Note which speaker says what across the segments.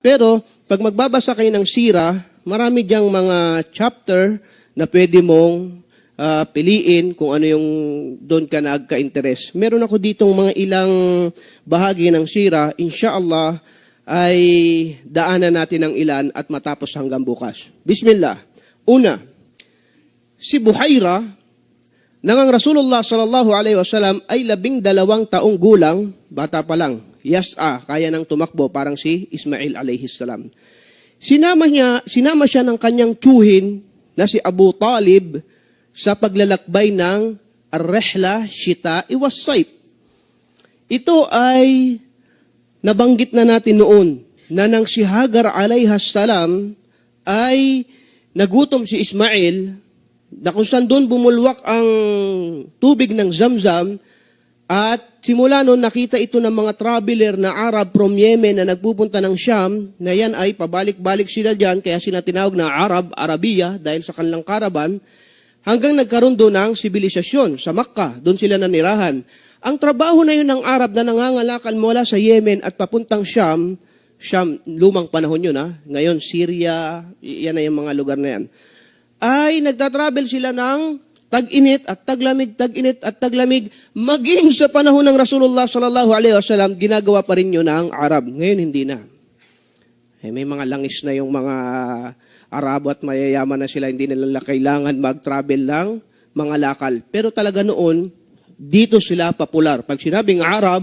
Speaker 1: Pero, pag magbabasa kayo ng sira, marami diyang mga chapter na pwede mong piliin kung ano yung doon ka nagka-interest. Meron ako ditong mga ilang bahagi ng sira. Insyaallah, ay daanan natin ng ilan at matapos hanggang bukas. Bismillah. Una, si Buhaira, nang ang Rasulullah sallallahu alaihi wasallam ay 12 taong gulang, bata pa lang. Yas'a, kaya nang tumakbo parang si Ismail alayhi salam. Sinama siya ng kanyang tiyuhin na si Abu Talib sa paglalakbay ng Ar-Rihla Shita'i was-Sayf. Ito ay nabanggit na natin noon na nang si Hagar alayha salam ay nagutom si Ismail, na kung saan doon bumulwak ang tubig ng Zamzam. At simula noon nakita ito ng mga traveler na Arab from Yemen na nagpupunta ng Sham, na yan ay pabalik-balik sila dyan, kaya sila tinawag na Arabiya dahil sa kanilang karaban, hanggang nagkaroon doon ng sibilisasyon sa Makkah, doon sila nanirahan. Ang trabaho na yun ng Arab na nangangalakal mula sa Yemen at papuntang Sham, lumang panahon yun ngayon Syria, yan na yung mga lugar na yan, ay nagtatravel sila ng tag-init at taglamig, tag-init at taglamig, maging sa panahon ng Rasulullah sallallahu alaihi wasallam, ginagawa pa rin yun ng Arab. Ngayon, hindi na. May mga langis na yung mga Arabo at mayayaman na sila, hindi nila kailangan mag-travel lang, mga lakal. Pero talaga noon, dito sila popular. Pag sinabing Arab,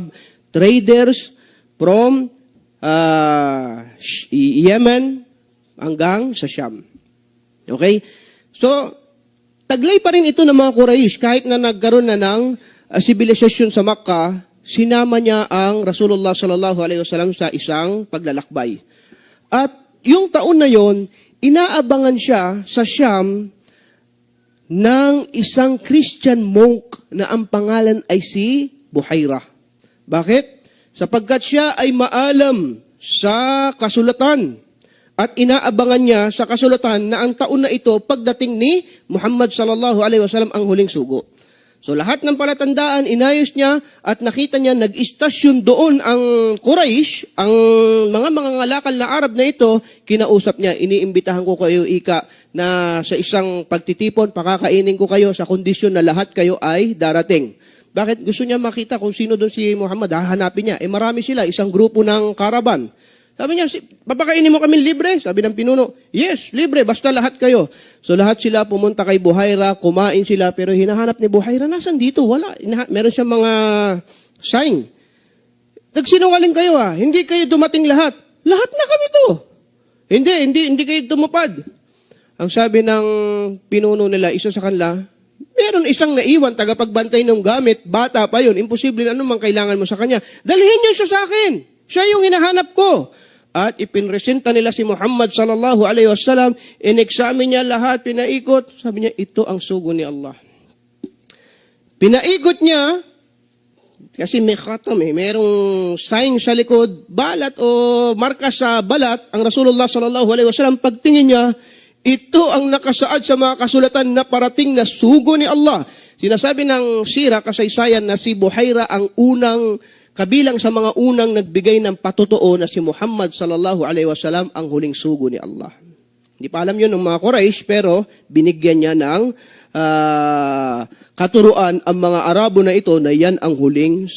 Speaker 1: traders from Yemen hanggang sa Sham. Okay? So, taglay pa rin ito ng mga Quraysh, kahit na nagkaroon na ng sibilisasyon sa Makkah, sinama niya ang Rasulullah sallallahu alaihi wasallam sa isang paglalakbay. At yung taon na yon, inaabangan siya sa Sham ng isang Christian monk na ang pangalan ay si Buhaira. Bakit? Sapagkat siya ay maalam sa kasulatan. At inaabangan niya sa kasulatan na ang taon na ito pagdating ni Muhammad sallallahu alaihi wasallam ang huling sugo. So lahat ng palatandaan inayos niya at nakita niya nag-istasyon doon ang Quraysh, ang mga ngalakal na Arab na ito, kinausap niya, iniimbitahan ko kayo ika na sa isang pagtitipon, pakakainin ko kayo sa kondisyon na lahat kayo ay darating. Bakit? Gusto niya makita kung sino doon si Muhammad, hahanapin niya. Marami sila, isang grupo ng caravan. Sabi niya, papakainin mo kami libre? Sabi ng pinuno, yes, libre, basta lahat kayo. So lahat sila pumunta kay Buhaira, kumain sila, pero hinahanap ni Buhaira, nasan dito? Wala. Meron siyang mga sign. Nagsinungaling kayo hindi kayo dumating lahat. Lahat na kami to. Hindi kayo tumupad. Ang sabi ng pinuno nila, isa sa kanila, meron isang naiwan, tagapagbantay ng gamit, bata pa yun, imposible na anumang kailangan mo sa kanya. Dalhin niyo siya sa akin. Siya yung hinahanap ko. At ipinresenta nila si Muhammad sallallahu alaihi wasallam, in-examine niya lahat, pinaikot. Sabi niya, ito ang sugo ni Allah. Pinaikot niya, kasi may khatam merong sign sa likod, balat o marka sa balat, ang Rasulullah sallallahu alaihi wasallam, pagtingin niya, ito ang nakasaad sa mga kasulatan na parating na sugo ni Allah. Sinasabi ng sira, kasaysayan, na si Buhaira ang unang kabilang sa mga unang nagbigay ng patotoo na si Muhammad sallallahu alaihi wasallam ang huling sugo ni Allah. Hindi pa alam yun ng mga Quraysh, pero binigyan niya ng katuruan ang mga Arabo na ito na yan ang huling